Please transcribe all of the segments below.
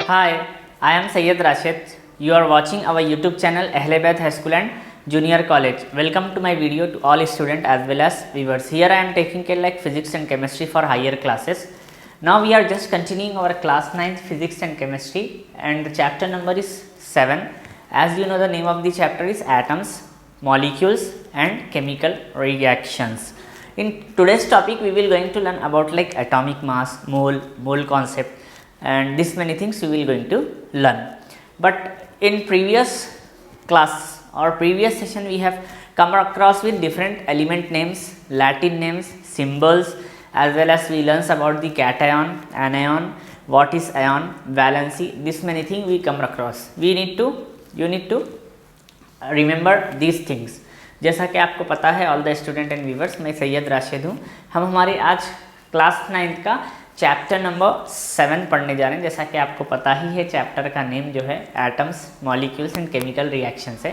Hi, I am Sayyid Rashid. You are watching our YouTube channel Ahlebeth High School and Junior College. Welcome to my video to all students as well as viewers. Here I am taking care like physics and chemistry for higher classes. Now we are just continuing our class 9th physics and chemistry and the chapter number is 7. As you know, the name of the chapter is atoms, molecules and chemical reactions. In today's topic we will going to learn about like atomic mass, mole concept, and this many things we will going to learn. But in previous class or previous session we have come across with different element names, Latin names, symbols, as well as we learns about the cation, anion, what is ion, valency. This many things we come across. You need to remember these things. जैसा कि आपको पता है all the student and viewers, मैं सैयद राशिद हूँ. हम हमारे आज क्लास 9 का चैप्टर नंबर 7 पढ़ने जा रहे हैं. जैसा कि आपको पता ही है चैप्टर का नेम जो है atoms, molecules and chemical reactions है.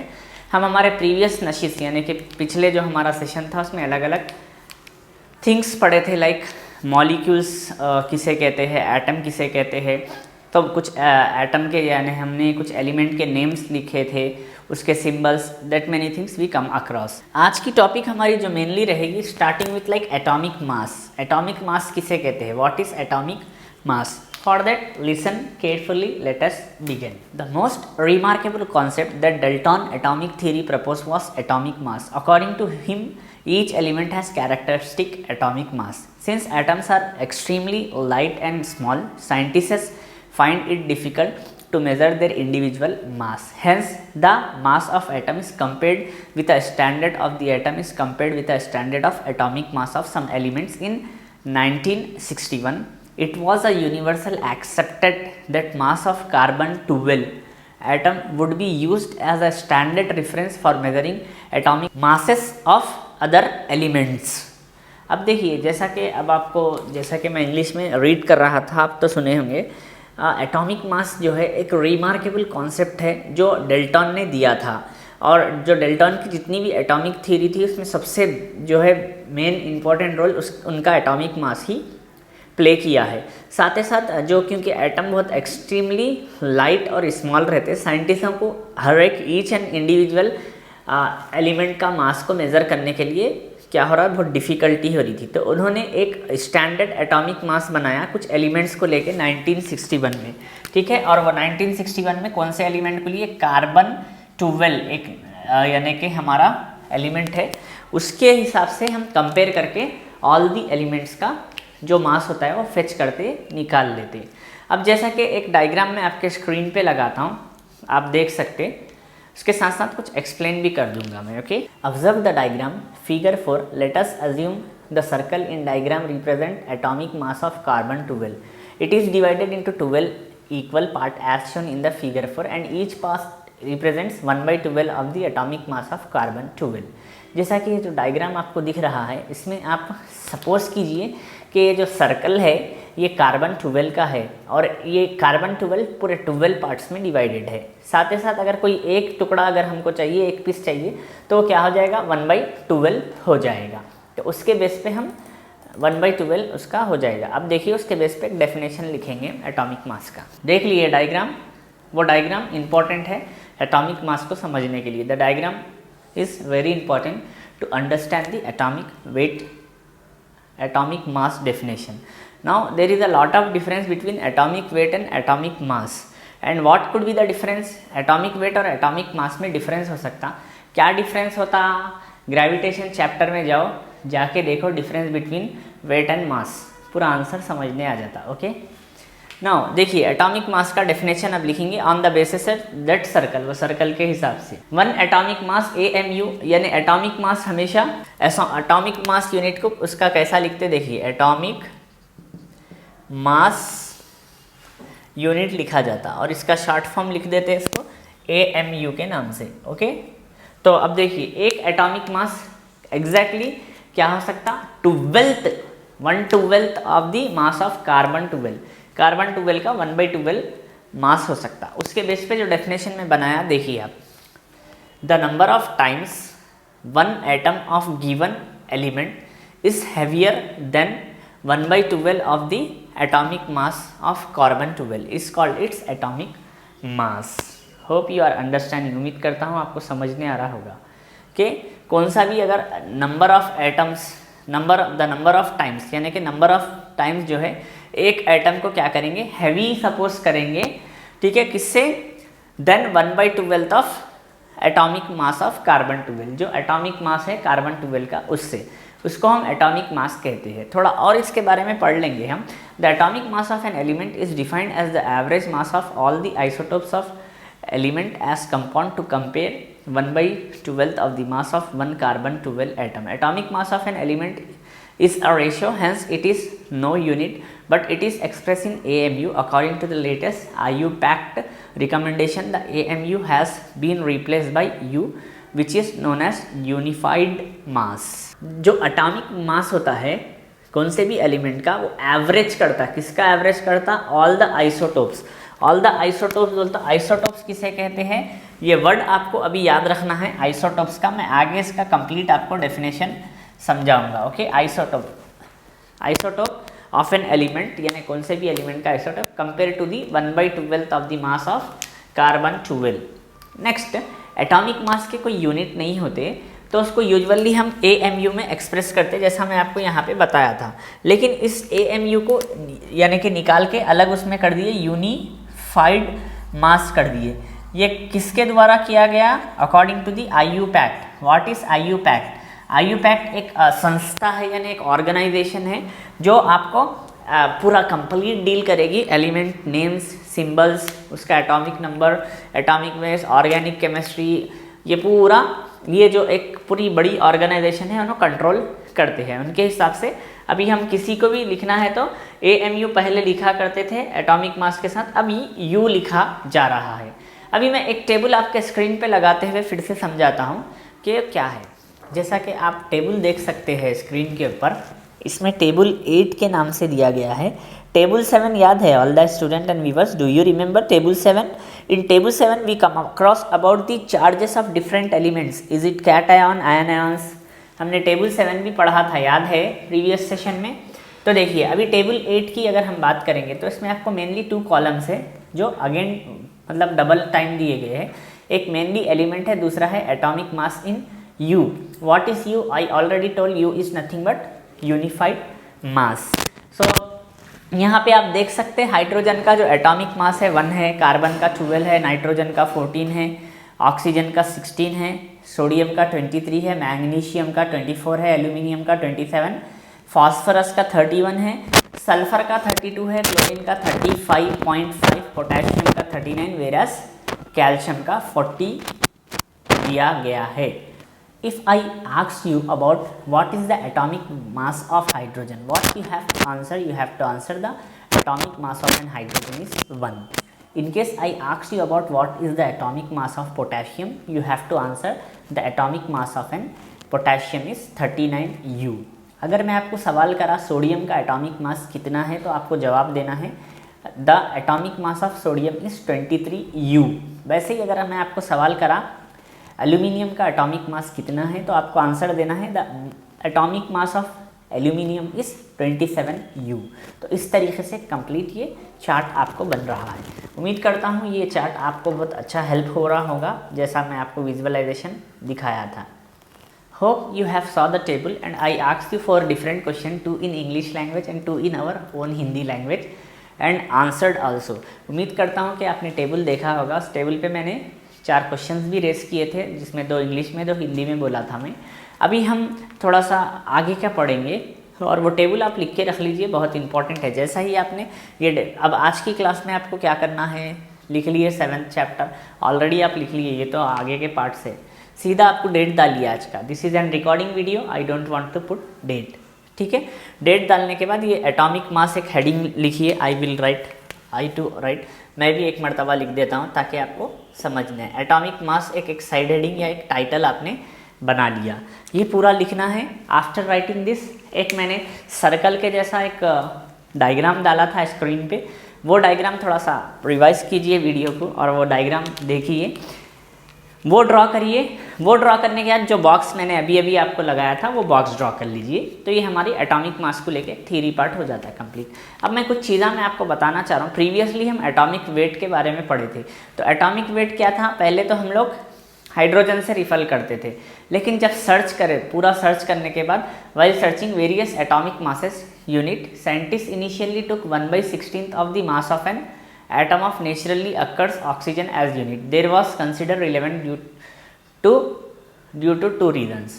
हम हमारे प्रीवियस नशिस यानी कि पिछले जो हमारा सेशन था उसमें अलग अलग थिंग्स पढ़े थे, लाइक मॉलिक्यूल्स किसे कहते हैं, एटम किसे कहते हैं. तो कुछ एटम के यानी हमने कुछ एलिमेंट के नेम्स लिखे थे, उसके symbols, that many things we come across. आज की टॉपिक हमारी जो मेनली रहेगी starting with like atomic mass. Atomic mass किसे कहते हैं, what is atomic mass? For that listen carefully, let us begin. The most remarkable concept that Dalton atomic theory proposed was atomic mass. According to him, each element has characteristic atomic mass. Since atoms are extremely light and small, scientists find it difficult to measure their individual mass. Hence, the mass of atom is compared with a standard of the atom is compared with a standard of atomic mass of some elements in 1961. It was a universal accepted that mass of carbon-12 atom would be used as a standard reference for measuring atomic masses of other elements. अब देखिए, जैसा कि अब आपको जैसा कि मैं English में रीड कर रहा था, आप तो सुने होंगे. एटॉमिक मास जो है एक रिमार्केबल कॉन्सेप्ट है जो डेल्टन ने दिया था, और जो डेल्टन की जितनी भी एटॉमिक थ्योरी थी उसमें सबसे जो है मेन इंपॉर्टेंट रोल उनका एटॉमिक मास ही प्ले किया है. साथ ही साथ जो क्योंकि एटम बहुत एक्सट्रीमली लाइट और स्मॉल रहते, साइंटिस्टों को हर एक ईच एंड इंडिविजुअल एलिमेंट का मास को मेज़र करने के लिए क्या हो रहा है, बहुत डिफ़िकल्टी हो रही थी. तो उन्होंने एक स्टैंडर्ड एटॉमिक मास बनाया कुछ एलिमेंट्स को लेके 1961 में, ठीक है. और वो 1961 में कौन से एलिमेंट को लिए, कार्बन 12 एक यानी कि हमारा एलिमेंट है, उसके हिसाब से हम कंपेयर करके ऑल दी एलिमेंट्स का जो मास होता है वो फेच करते निकाल लेते. अब जैसा कि एक डायग्राम में आपके स्क्रीन पे लगाता हूँ, आप देख सकते, उसके साथ साथ कुछ एक्सप्लेन भी कर दूंगा मैं. Okay, observe the diagram figure 4. Let us assume the circle in diagram represent atomic mass of carbon 12. It is divided into 12 equal part as shown in the figure 4 and each part represents 1/12 of the atomic mass of carbon 12. जैसा कि ये जो diagram आपको दिख रहा है, इसमें आप सपोज कीजिए कि ये जो सर्कल है ये कार्बन 12 का है और ये कार्बन 12 पूरे 12 पार्ट्स में डिवाइडेड है. साथ ही साथ अगर कोई एक टुकड़ा अगर हमको चाहिए, एक पीस चाहिए, तो क्या हो जाएगा, 1/12 हो जाएगा. तो उसके बेस पे हम 1/12 उसका हो जाएगा. अब देखिए उसके बेस पे एक डेफिनेशन लिखेंगे एटॉमिक मास का. देख लिए डायग्राम, वो डायग्राम इंपॉर्टेंट है एटॉमिक मास को समझने के लिए. The diagram is very important to understand the atomic weight, atomic mass definition. Now there is a lot of difference between atomic weight and atomic mass. And what could be the difference? Atomic weight और atomic mass में difference हो सकता. क्या difference होता? Gravitation chapter में जाओ, जाके देखो difference between weight and mass, पूरा आंसर समझने आ जाता. ओके, नाउ देखिए एटॉमिक मास का डेफिनेशन अब लिखेंगे on the basis of that circle, वो सर्कल के हिसाब से. वन एटॉमिक मास AMU, यानी एटॉमिक मास हमेशा ऐसा एटॉमिक मास यूनिट को उसका कैसा लिखते, देखिए एटॉमिक मास यूनिट लिखा जाता और इसका शॉर्ट फॉर्म लिख देते हैं इसको AMU के नाम से. ओके, तो अब देखिए एक एटॉमिक मास एग्जैक्टली क्या हो सकता, 1/12 of the mass of carbon 12. Carbon 12 का 1/12 मास हो सकता. उसके बेस पे जो डेफिनेशन में बनाया देखिए आप, the number of times one atom of given element is heavier than 1/12 of the atomic mass of carbon 12 is called its atomic mass. Hope you are understanding. उम्मीद करता हूँ आपको समझने आ रहा होगा कि कौन सा भी अगर number of atoms, number of times, यानी कि नंबर ऑफ टाइम्स जो है एक एटम को क्या करेंगे, हैवी सपोज करेंगे, ठीक है, किससे, then 1/12 of atomic mass of carbon 12, जो एटॉमिक मास है कार्बन 12 का, उससे, उसको हम एटॉमिक मास कहते हैं। थोड़ा और इसके बारे में पढ़ लेंगे हम। The atomic mass of an element is defined as the average mass of all the isotopes of element as compound to compare 1/12 of the mass of one carbon 12 atom. Atomic mass of an element is a ratio, hence it is no unit, but it is expressed in AMU. According to the latest IUPAC recommendation, the AMU has been replaced by U, which is known as unified mass. जो atomic mass होता है कौन से भी element का, वो average करता, किसका एवरेज करता, all the isotopes. All the isotopes बोलता, आइसोटोप्स किसे कहते हैं, ये वर्ड आपको अभी याद रखना है आइसोटोप्स का। मैं आगे इसका कंप्लीट आपको डेफिनेशन समझाऊंगा। Okay, isotope of an element, यानी कौन से भी एलिमेंट का isotope, compare to the 1/12 of the mass of carbon 12। Next, atomic mass के कोई यूनिट नहीं होते तो उसको यूजुअली हम AMU में एक्सप्रेस करते, जैसा मैं आपको यहाँ पे बताया था। लेकिन इस AMU को यानी कि निकाल के अलग उसमें कर दिए, यूनिफाइड मास कर दिए। ये किसके द्वारा किया गया, according to the IUPAC। What is IUPAC? IUPAC एक संस्था है, यानी एक ऑर्गेनाइजेशन है जो आपको पूरा कंप्लीट डील करेगी एलिमेंट नेम्स, सिंबल्स, उसका atomic number, atomic mass, organic chemistry, ये पूरा, ये जो एक पूरी बड़ी ऑर्गेनाइजेशन है उन्हें कंट्रोल करते हैं। उनके हिसाब से अभी हम किसी को भी लिखना है तो AMU पहले लिखा करते थे एटॉमिक मास के साथ, अभी U लिखा जा रहा है। अभी मैं एक टेबल आपके स्क्रीन पे लगाते हुए फिर से समझाता हूँ कि क्या है। जैसा कि आप टेबल देख सकते हैं स्क्रीन के ऊपर, इसमें टेबल 8 के नाम से दिया गया है। टेबल 7 याद है all the student and viewers, do you remember table 7? In table 7 we come across about the charges of different elements, is it cation, ion ions. हमने टेबल 7 भी पढ़ा था, याद है प्रीवियस सेशन में। तो देखिए अभी टेबल 8 की अगर हम बात करेंगे तो इसमें आपको मेनली 2 कॉलम्स है जो अगेन मतलब डबल टाइम दिए गए हैं। एक मेनली एलिमेंट है, दूसरा है atomic mass in U। What is U? I already told U is nothing but unified mass. So यहाँ पे आप देख सकते हैं हाइड्रोजन का जो एटॉमिक मास है 1 है, कार्बन का 12 है, नाइट्रोजन का 14 है, ऑक्सीजन का 16 है, सोडियम का 23 है, मैग्नीशियम का 24 है, एल्यूमिनियम का 27, फास्फोरस का 31 है, सल्फर का 32 है, क्लोरीन का 35.5, पोटेशियम का 39, वेरस कैल्शियम का 40 दिया गया है। If I ask you about what is the atomic mass of hydrogen, what you have to answer? You have to answer the atomic mass of an hydrogen is 1. In case I ask you about what is the atomic mass of potassium, you have to answer the atomic mass of an potassium is 39U. अगर मैं आपको सवाल करा sodium का atomic mass कितना है तो आपको जवाब देना है the atomic mass of sodium is 23U। वैसे ही अगर मैं आपको सवाल करा एल्यूमिनियम का एटॉमिक मास कितना है तो आपको आंसर देना है the atomic mass of aluminium is 27U। तो इस तरीके से कंप्लीट ये चार्ट आपको बन रहा है। उम्मीद करता हूँ ये चार्ट आपको बहुत अच्छा हेल्प हो रहा होगा, जैसा मैं आपको विजुअलाइजेशन दिखाया था। Hope you have saw the table and I asked you for different question, 2 in English language and 2 in our own Hindi language and answered also। उम्मीद करता हूँ कि आपने टेबल देखा होगा। उस टेबल पे मैंने 4 क्वेश्चंस भी रेस किए थे, जिसमें 2 इंग्लिश में 2 हिंदी में बोला था मैं। अभी हम थोड़ा सा आगे क्या पढ़ेंगे और वो टेबल आप लिख के रख लीजिए, बहुत इंपॉर्टेंट है। जैसा ही आपने ये अब आज की क्लास में आपको क्या करना है, लिख लिए 7th चैप्टर ऑलरेडी आप लिख लिए, ये तो आगे के पार्ट से सीधा आपको डेट डालिए आज का। This is an recording video, I don't want to put date, ठीक है। डेट डालने के बाद ये एटॉमिक मास एक हेडिंग लिखिए, I will write, I to write, मैं भी एक मरतबा लिख देता हूँ ताकि आपको समझना है। एटॉमिक मास एक साइड हेडिंग या एक टाइटल आपने बना लिया, ये पूरा लिखना है। आफ्टर राइटिंग दिस एक मैंने सर्कल के जैसा एक डायग्राम डाला था स्क्रीन पे, वो डायग्राम थोड़ा सा रिवाइज कीजिए वीडियो को और वो डायग्राम देखिए। वो ड्रॉ करिए। वो ड्रॉ करने के बाद जो बॉक्स मैंने अभी अभी आपको लगाया था वो बॉक्स ड्रॉ कर लीजिए। तो ये हमारी एटॉमिक मास को लेके थ्योरी पार्ट हो जाता है कंप्लीट। अब मैं कुछ चीज़ें मैं आपको बताना चाह रहा हूँ। प्रीवियसली हम एटॉमिक वेट के बारे में पढ़े थे। तो एटॉमिक वेट क्या था, पहले तो हम लोग हाइड्रोजन से रिफल करते थे, लेकिन जब सर्च करें, पूरा सर्च करने के बाद while searching various atomic masses unit, scientist initially took 1/16 of the mass of an atom of naturally occurs oxygen as unit. There was considered relevant due to two reasons.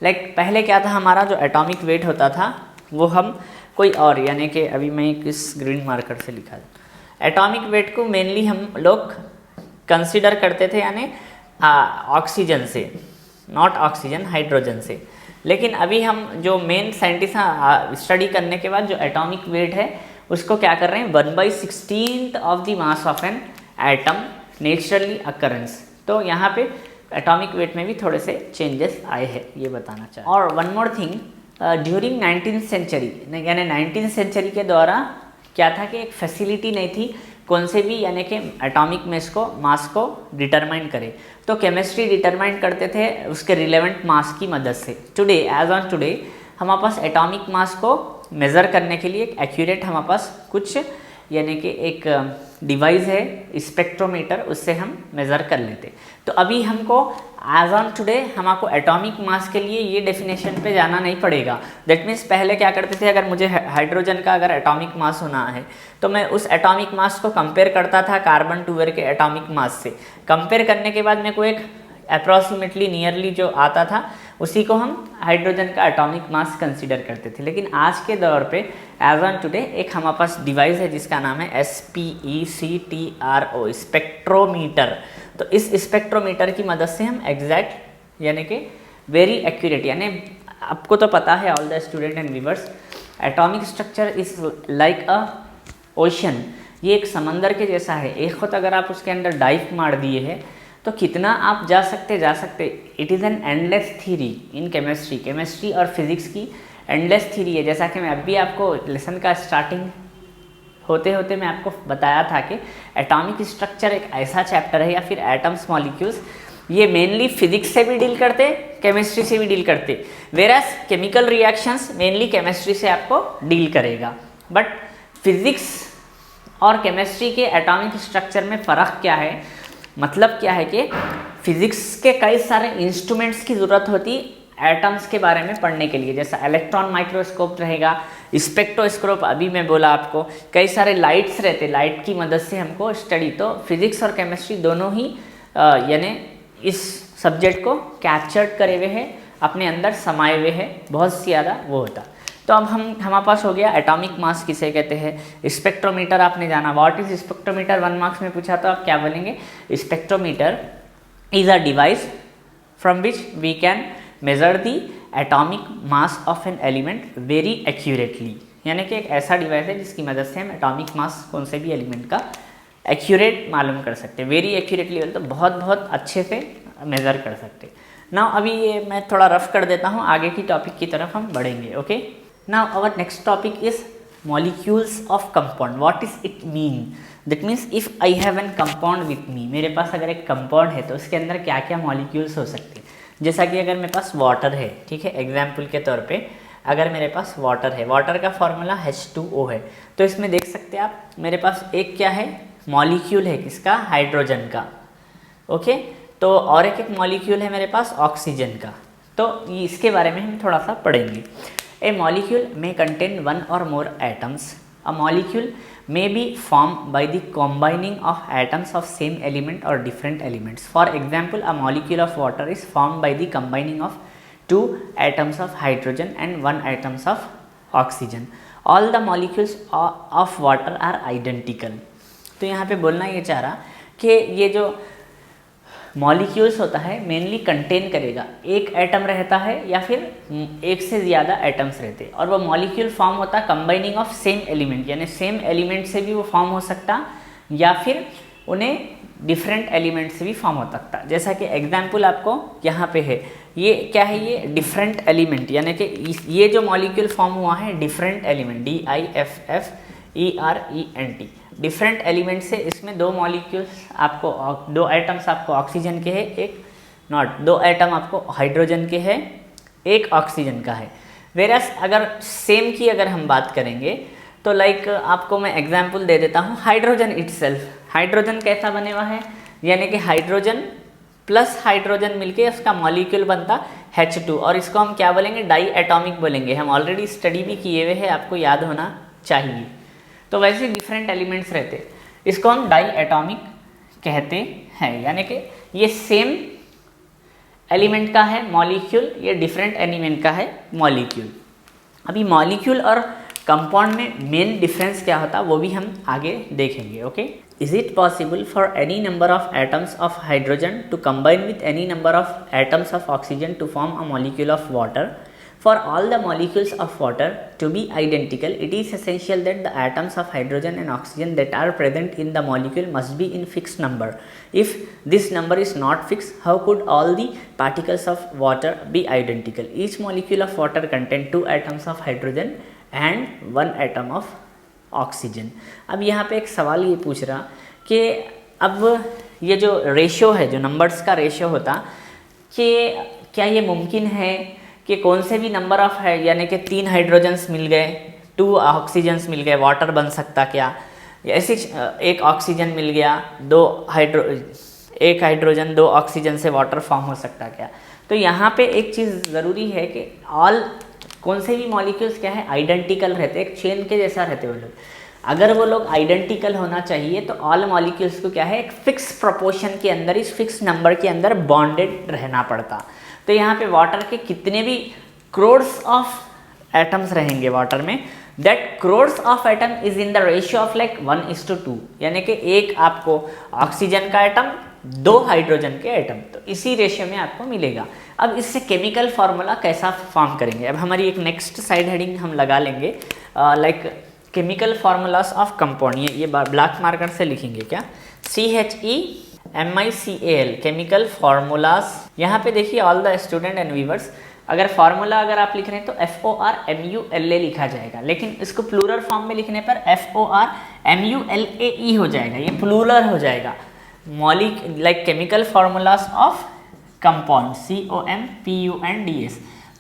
पहले क्या था, हमारा जो एटॉमिक वेट होता था वो हम कोई और, यानी कि अभी मैं किस ग्रीन मार्कर से लिखा है, एटॉमिक वेट को मेनली हम लोग कंसिडर करते थे यानी ऑक्सीजन से, नॉट ऑक्सीजन, हाइड्रोजन से। लेकिन अभी हम जो मेन साइंटिस्ट स्टडी करने के बाद जो एटॉमिक वेट है उसको क्या कर रहे हैं, 1/16 of the mass of an atom naturally occurrence. तो यहाँ पे एटॉमिक वेट में भी थोड़े से चेंजेस आए हैं, ये बताना चाहिए। और one more thing, during 19th century, यानी 19th सेंचुरी के द्वारा क्या था कि एक फैसिलिटी नहीं थी कौन से भी यानी कि एटॉमिक मास को डिटरमाइन करे। तो केमिस्ट्री डिटरमाइन करते थे उसके रिलेवेंट मास की मदद से। टुडे, एज ऑन टुडे, हमारे पास एटॉमिक मास को मेज़र करने के लिए एक एक्यूरेट हमारे पास कुछ यानी कि एक डिवाइस है स्पेक्ट्रोमीटर, उससे हम मेज़र कर लेते। तो अभी हमको एज ऑन टुडे हमको एटॉमिक मास के लिए ये डेफिनेशन पे जाना नहीं पड़ेगा। दैट मीन्स पहले क्या करते थे, अगर मुझे हाइड्रोजन का अगर एटॉमिक मास होना है तो मैं उस एटॉमिक मास को कंपेयर करता था कार्बन 2 के एटॉमिक मास से। कंपेयर करने के बाद मेरे को एक अप्रॉक्सीमेटली नियरली जो आता था उसी को हम हाइड्रोजन का एटॉमिक मास कंसीडर करते थे। लेकिन आज के दौर पे एज ऑन टुडे एक हमारे पास डिवाइस है जिसका नाम है SPECTRO, स्पेक्ट्रोमीटर। तो इस स्पेक्ट्रोमीटर की मदद से हम एग्जैक्ट यानी कि वेरी एक्यूरेट, यानी आपको तो पता है all the student and viewers, atomic structure is like a ocean. ये एक समंदर के जैसा है। एक वक्त अगर आप उसके अंदर डाइव मार दिए है तो कितना आप जा सकते। It is an endless theory in chemistry और फिजिक्स की एंडलेस थ्योरी है। जैसा कि मैं अभी आपको लेसन का स्टार्टिंग होते होते मैं आपको बताया था कि एटॉमिक स्ट्रक्चर एक ऐसा चैप्टर है या फिर एटम्स मॉलिक्यूल्स, ये मेनली फिजिक्स से भी डील करते, केमिस्ट्री से भी डील करते। Whereas chemical reactions mainly chemistry से आपको डील करेगा। बट फिजिक्स और केमिस्ट्री के एटॉमिक स्ट्रक्चर में फ़र्क क्या है, मतलब क्या है कि फिजिक्स के कई सारे इंस्ट्रूमेंट्स की ज़रूरत होती एटम्स के बारे में पढ़ने के लिए, जैसा इलेक्ट्रॉन माइक्रोस्कोप रहेगा, स्पेक्ट्रोस्कोप अभी मैं बोला आपको, कई सारे लाइट्स रहते, लाइट की मदद से हमको स्टडी। तो फिजिक्स और केमिस्ट्री दोनों ही यानी इस सब्जेक्ट को कैप्चर्ड करे हुए हैं, अपने अंदर समाये हुए हैं, बहुत ज़्यादा वो होता। तो अब हमारे पास हो गया एटॉमिक मास किसे कहते हैं, स्पेक्ट्रोमीटर आपने जाना। व्हाट इज स्पेक्ट्रोमीटर, 1 मार्क्स में पूछा तो आप क्या बोलेंगे, spectrometer is a device from which we can measure the atomic mass of an element very accurately. यानी कि एक ऐसा डिवाइस है जिसकी मदद से हम एटॉमिक मास कौन से भी एलिमेंट का एक्यूरेट मालूम कर सकते हैं। वेरी एक्यूरेटली तो बहुत अच्छे से मेज़र कर सकते। नाउ अभी ये मैं थोड़ा रफ कर देता हूँ, आगे की टॉपिक की तरफ हम बढ़ेंगे। Okay, now our next topic is molecules of compound. What is it mean? That means if I have an compound with me, मेरे पास अगर एक कंपाउंड है तो उसके अंदर क्या क्या मॉलिक्यूल्स हो सकते हैं। जैसा कि अगर मेरे पास वाटर है, ठीक है, एग्जाम्पल के तौर पे अगर मेरे पास वाटर है, वाटर का फॉर्मूला H2O है, तो इसमें देख सकते हैं आप मेरे पास एक क्या है, मॉलिक्यूल है किसका, हाइड्रोजन का। ओके, तो और एक मॉलिक्यूल है मेरे पास ऑक्सीजन का। तो इसके बारे में हम थोड़ा सा पढ़ेंगे। A molecule may contain one or more atoms. A molecule may be formed by the combining of atoms of same element or different elements. For example, a molecule of water is formed by the combining of 2 atoms of hydrogen and 1 atoms of oxygen. All the molecules of water are identical. तो यहाँ पे बोलना ये चाह रहा कि ये जो मॉलिक्यूल्स होता है मेनली कंटेन करेगा, एक एटम रहता है या फिर एक से ज़्यादा एटम्स रहते हैं, और वो मॉलिक्यूल फॉर्म होता है कंबाइनिंग ऑफ सेम एलिमेंट, यानी सेम एलिमेंट से भी वो फॉर्म हो सकता या फिर उन्हें डिफरेंट एलिमेंट से भी फॉर्म हो सकता। जैसा कि एग्जांपल आपको यहाँ पे है, ये क्या है, ये डिफरेंट एलिमेंट, यानी कि ये जो मॉलिक्यूल फॉर्म हुआ है different element, DIFFERENT, different element से। इसमें 2 मॉलिक्यूल्स आपको, 2 एटम्स आपको ऑक्सीजन के है, एक नॉट, 2 एटम आपको हाइड्रोजन के है, 1 ऑक्सीजन का है। वेरस अगर सेम की अगर हम बात करेंगे तो लाइक आपको मैं एग्जांपल दे देता हूँ, हाइड्रोजन इटसेल्फ, हाइड्रोजन कैसा बने हुआ है, यानी कि हाइड्रोजन प्लस हाइड्रोजन मिलके उसका मॉलिक्यूल बनता H2, और इसको हम क्या बोलेंगे, डाई एटॉमिक बोलेंगे। हम ऑलरेडी स्टडी भी किए हुए हैं, आपको याद होना चाहिए। तो वैसे डिफरेंट एलिमेंट्स रहते, इसको हम डाई एटॉमिक कहते हैं, यानी कि ये सेम एलिमेंट का है मॉलिक्यूल, ये डिफरेंट एलिमेंट का है मॉलिक्यूल। अभी मॉलिक्यूल और कंपाउंड में मेन डिफरेंस क्या होता है वो भी हम आगे देखेंगे। Okay, is it possible for any number of atoms of hydrogen to combine with any number of atoms of oxygen to form a molecule of water? For all the molecules of water to be identical, it is essential that the atoms of hydrogen and oxygen that are present in the molecule must be in fixed number. If this number is not fixed, how could all the particles of water be identical? Each molecule of water contains 2 atoms of hydrogen and 1 atom of oxygen. अब यहाँ पे एक सवाल ये पूछ रहा कि अब ये जो रेशियो है, जो नंबर्स का रेशियो होता, कि क्या ये मुमकिन है कि कौन से भी नंबर ऑफ है, यानी कि 3 हाइड्रोजन्स मिल गए, 2 ऑक्सीजन्स मिल गए, वाटर बन सकता क्या? ऐसे 1 ऑक्सीजन मिल गया, 1 हाइड्रोजन 2 ऑक्सीजन से वाटर फॉर्म हो सकता क्या? तो यहाँ पे एक चीज़ ज़रूरी है कि ऑल कौन से भी मॉलिक्यूल्स क्या है, आइडेंटिकल रहते, एक चेन के जैसा रहते वो लोग। अगर वो लोग आइडेंटिकल होना चाहिए तो ऑल मॉलिक्यूल्स को क्या है, एक फिक्स प्रोपोर्शन के अंदर, इस फिक्स नंबर के अंदर बॉन्डेड रहना पड़ता। तो यहाँ पे वाटर के कितने भी क्रोड्स ऑफ एटम्स रहेंगे वाटर में, that crores of atom is in the ratio of like 1:2, यानी कि 1 आपको ऑक्सीजन का एटम, 2 हाइड्रोजन के एटम, तो इसी रेशियो में आपको मिलेगा। अब इससे केमिकल फार्मूला कैसा फॉर्म करेंगे, अब हमारी एक नेक्स्ट साइड हेडिंग हम लगा लेंगे, like chemical formulas of compound. ये ब्लैक मार्कर से लिखेंगे क्या, CHEMICAL, केमिकल फार्मूलाज। यहाँ पे देखिए all the student and viewers, अगर फार्मूला अगर आप लिख रहे हैं तो FORMULA लिखा जाएगा, लेकिन इसको प्लूरल फॉर्म में लिखने पर FORMULAE हो जाएगा, ये प्लूरल हो जाएगा। Like chemical formulas of compound, COMPOUNDS।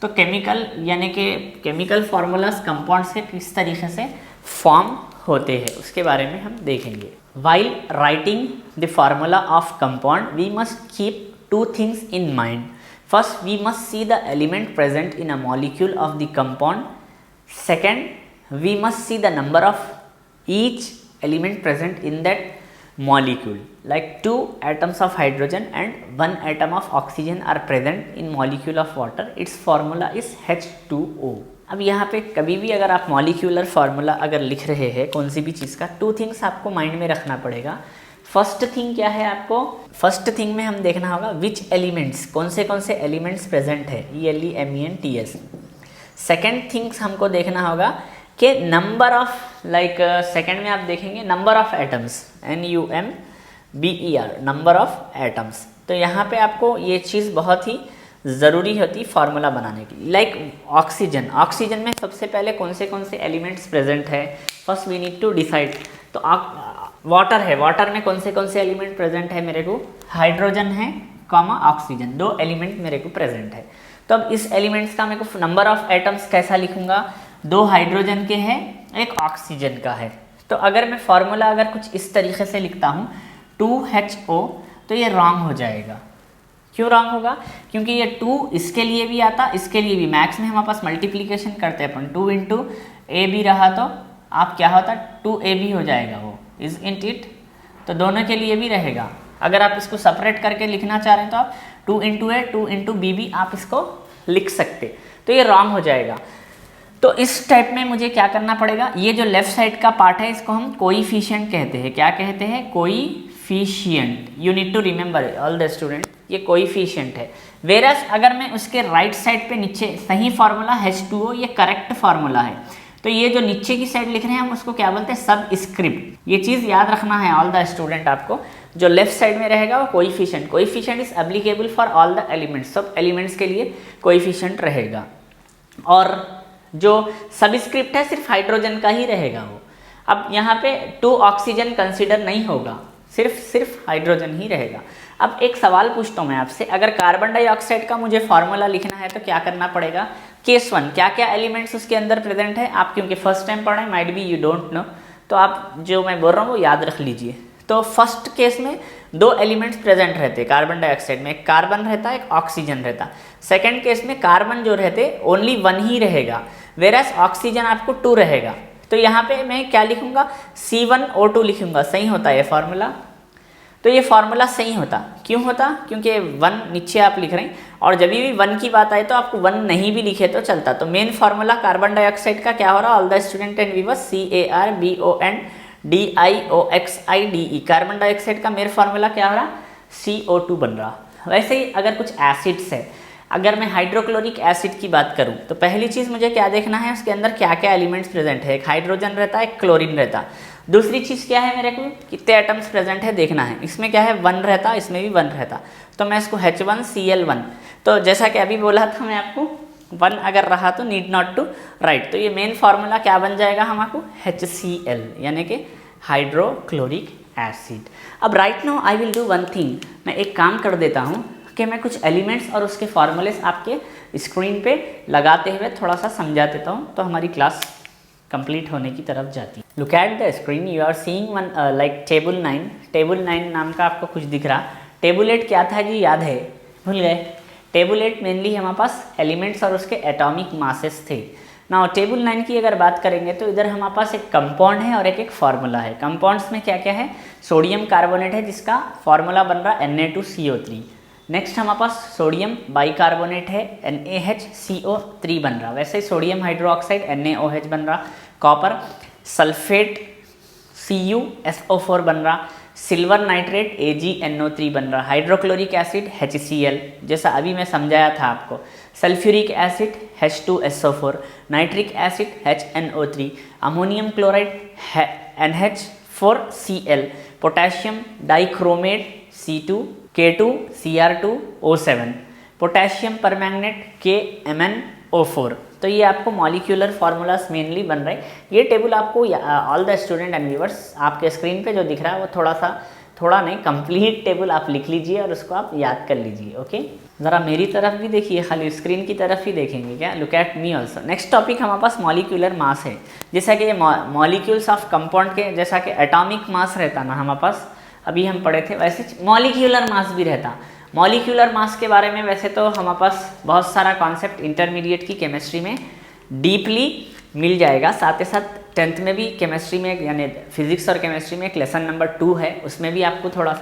तो केमिकल यानी कि केमिकल फार्मूलाज कंपाउंड्स के किस तरीके से फॉर्म होते हैं उसके बारे में हम देखेंगे। While writing the formula of compound, we must keep 2 things in mind. First, we must see the element present in a molecule of the compound. Second, we must see the number of each element present in that molecule. Like 2 atoms of hydrogen and 1 atom of oxygen are present in molecule of water. Its formula is H2O. अब यहाँ पे कभी भी अगर आप molecular formula अगर लिख रहे हैं कोई सी भी चीज़ का, 2 थिंग्स आपको माइंड में रखना पड़ेगा। फर्स्ट थिंग क्या है, आपको फर्स्ट थिंग में हम देखना होगा विच एलिमेंट्स, कौन से एलिमेंट्स प्रेजेंट है, ELEMENTS। सेकेंड थिंग्स हमको देखना होगा कि नंबर ऑफ, लाइक सेकेंड में आप देखेंगे number of atoms, NUMBER, number of atoms. तो यहाँ पे आपको ये चीज़ बहुत ही ज़रूरी होती फार्मूला बनाने की। लाइक ऑक्सीजन में सबसे पहले कौन से एलिमेंट्स प्रेजेंट है, first we need to decide. तो वाटर है, वाटर में कौन से एलिमेंट प्रेजेंट है, मेरे को हाइड्रोजन है कॉमा ऑक्सीजन, 2 एलिमेंट मेरे को प्रेजेंट है। तो अब इस एलिमेंट्स का मेरे को नंबर ऑफ एटम्स कैसा लिखूंगा, 2 हाइड्रोजन के हैं, 1 ऑक्सीजन का है। तो अगर मैं फार्मूला अगर कुछ इस तरीके से लिखता हूँ 2HO, तो ये रॉन्ग हो जाएगा। क्यों रॉन्ग होगा, क्योंकि ये 2 इसके लिए भी आता, इसके लिए भी। मैथ्स में हमारे पास मल्टीप्लिकेशन करते हैं अपन, 2 × A भी रहा तो आप क्या होता 2AB हो जाएगा, वो इज इंट इट, तो दोनों के लिए भी रहेगा। अगर आप इसको सेपरेट करके लिखना चाह रहे हैं तो आप 2 × A 2 × B भी आप इसको लिख सकते, तो ये रॉन्ग हो जाएगा। तो इस टाइप में मुझे क्या करना पड़ेगा, ये जो लेफ्ट साइड का पार्ट है इसको हम कोइफिशिएंट कहते हैं। क्या कहते हैं, coefficient. You need to remember all the student, ये कोइफिशिएंट है। वेरस अगर मैं उसके राइट साइड पे नीचे सही फार्मूला H2O, ये करेक्ट फार्मूला है, तो ये जो नीचे की साइड लिख रहे हैं हम उसको क्या बोलते हैं, सबस्क्रिप्ट। ये चीज़ याद रखना है ऑल द स्टूडेंट आपको। जो लेफ्ट साइड में रहेगा वो coefficient is applicable for all the elements, सब एलिमेंट्स के लिए कोइफिशिएंट रहेगा। और जो सबस्क्रिप्ट है सिर्फ हाइड्रोजन का ही रहेगा वो। अब यहाँ पे 2 ऑक्सीजन कंसिडर नहीं होगा, सिर्फ हाइड्रोजन ही रहेगा। अब एक सवाल पूछता हूँ मैं आपसे, अगर कार्बन डाइऑक्साइड का मुझे फार्मूला लिखना है तो क्या करना पड़ेगा? केस 1 क्या क्या एलिमेंट्स उसके अंदर प्रेजेंट है, आप क्योंकि फर्स्ट टाइम पढ़े, might be you don't know, तो आप जो मैं बोल रहा हूँ वो याद रख लीजिए। तो फर्स्ट केस में 2 एलिमेंट्स प्रेजेंट रहते कार्बन डाइऑक्साइड में, एक कार्बन रहता, एक ऑक्सीजन रहता। सेकेंड केस में कार्बन जो रहते ओनली 1 ही रहेगा, वेरएस ऑक्सीजन आपको 2 रहेगा। तो यहाँ पे मैं क्या लिखूंगा? C1O2 लिखूंगा। सही होता है ये फार्मूला? तो ये फार्मूला सही होता, क्यों होता? क्योंकि 1 नीचे आप लिख रहे हैं, और जब भी 1 की बात आए तो आपको 1 नहीं भी लिखे तो चलता। तो मेन फार्मूला कार्बन डाइऑक्साइड का क्या हो रहा? All the student and viewers, CarbonDioxide, carbon dioxide का मेन फार्मूला क्या हो रहा? CO2 बन रहा। वैसे ही अगर कुछ एसिड्स है, अगर मैं हाइड्रोक्लोरिक एसिड की बात करूं तो पहली चीज़ मुझे क्या देखना है, उसके अंदर क्या क्या एलिमेंट्स प्रेजेंट है। एक हाइड्रोजन रहता है, एक क्लोरीन रहता। दूसरी चीज़ क्या है, मेरे को कितने एटम्स प्रेजेंट है देखना है। इसमें क्या है 1 रहता, इसमें भी 1 रहता, तो मैं इसको H1Cl1, तो जैसा कि अभी बोला था मैं आपको 1 अगर रहा तो नीड नॉट टू राइट। तो ये मेन फार्मूला क्या बन जाएगा हमारा? HCl, यानी कि हाइड्रोक्लोरिक एसिड। अब right now I will do one thing, मैं एक काम कर देता हूँ कि मैं कुछ एलिमेंट्स और उसके फार्मूलेस आपके स्क्रीन पे लगाते हुए थोड़ा सा समझा देता हूँ, तो हमारी क्लास कंप्लीट होने की तरफ जाती है। Look at the screen, you are seeing one like table 9। Table 9 नाम का आपको कुछ दिख रहा। टेबल 8 क्या था जी, याद है? भूल गए? टेबल 8 मेनली हमारे पास एलिमेंट्स और उसके एटॉमिक मासेस थे। ना टेबल 9 की अगर बात करेंगे तो इधर हमारे पास एक कंपाउंड है और एक फार्मूला है। कंपाउंड्स में क्या क्या है? सोडियम कार्बोनेट है जिसका फार्मूला बन रहा Na2CO3। नेक्स्ट हमारे पास सोडियम बाइकार्बोनेट है, NaHCO3 बन रहा। वैसे ही सोडियम हाइड्रोक्साइड NaOH बन रहा। कॉपर सल्फेट CuSO4 बन रहा। सिल्वर नाइट्रेट AgNO3 बन रहा। हाइड्रोक्लोरिक एसिड HCl, जैसा अभी मैं समझाया था आपको। Sulphuric acid H2SO4, nitric acid HNO3, ammonium chloride NH4Cl, potassium dichromate C2K2Cr2O7, potassium permanganate KMnO4। तो ये आपको मॉलिक्यूलर फार्मूलास मेनली बन रहे हैं। ये टेबल आपको all the student and viewers आपके स्क्रीन पे जो दिख रहा है वो थोड़ा नहीं कंप्लीट टेबल आप लिख लीजिए और उसको आप याद कर लीजिए। ओके, ज़रा मेरी तरफ भी देखिए, खाली स्क्रीन की तरफ ही देखेंगे क्या? Look at me also. Next topic हमारे पास मॉलिक्यूलर मास है। जैसा कि ये मॉलिक्यूल्स ऑफ कंपाउंड के जैसा कि एटॉमिक मास रहता ना हमारे पास, अभी हम पढ़े थे, वैसे मॉलिक्यूलर मास भी रहता। मॉलिक्यूलर मास के बारे में वैसे तो हमारे पास बहुत सारा कॉन्सेप्ट इंटरमीडिएट की केमिस्ट्री में डीपली मिल जाएगा। साथ ही साथ 10th में भी केमिस्ट्री में यानी फिजिक्स और केमिस्ट्री में एक लेसन नंबर 2 है, उसमें भी आपको थोड़ा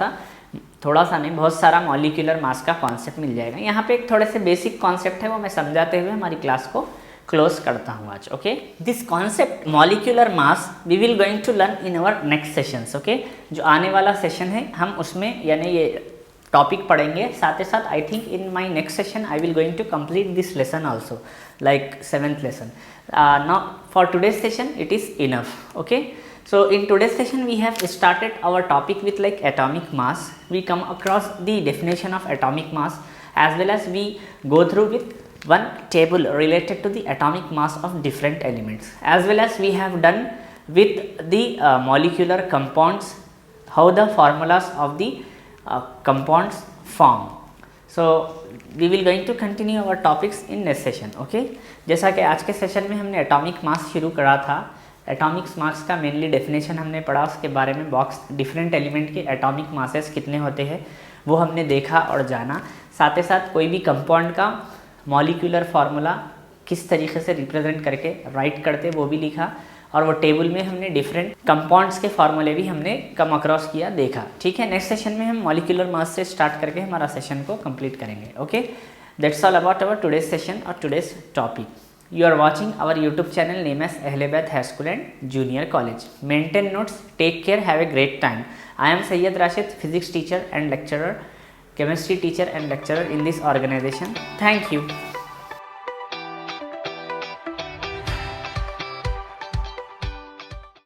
सा नहीं बहुत सारा मॉलिक्यूलर मास का कॉन्सेप्ट मिल जाएगा। यहाँ पे एक थोड़े से बेसिक कॉन्सेप्ट है वो मैं समझाते हुए हमारी क्लास को क्लोज करता हूँ आज। Okay, this concept molecular mass we will going to learn in our next sessions. Okay, जो आने वाला सेशन है हम उसमें यानी ये टॉपिक पढ़ेंगे। साथ ही साथ I think in my next session I will going to complete this lesson also like 7th lesson. Now for today's session it is enough. Okay, so in today's session we have started our topic with like atomic mass. We come across the definition of atomic mass as well as we go through with one table related to the atomic mass of different elements, as well as we have done with the molecular compounds, how the formulas of the compounds form. So we will going to continue our topics in next session. Okay, जैसा कि आज के session में हमने atomic mass शुरू करा था, atomic mass का मेनली डेफिनेशन हमने पढ़ा, उसके बारे में बॉक्स डिफरेंट एलिमेंट के एटॉमिक मासेस कितने होते हैं वो हमने देखा और जाना। साथ ही साथ कोई भी कंपाउंड का मॉलिक्यूलर फार्मूला किस तरीके से रिप्रेजेंट करके राइट करते वो भी लिखा, और वो टेबल में हमने डिफरेंट कंपाउंड्स के फार्मूले भी हमने कम अक्रॉस किया, देखा। ठीक है, नेक्स्ट सेशन में हम मॉलिक्यूलर मास से स्टार्ट करके हमारा सेशन को कंप्लीट करेंगे। Okay, that's all about our today's session और today's topic. You are watching our YouTube channel named as Ahle-Baith High School and Junior College. Maintain notes, take care, have a great time. I am Sayyid Rashid, physics teacher and lecturer, chemistry teacher and lecturer in this organization. Thank you.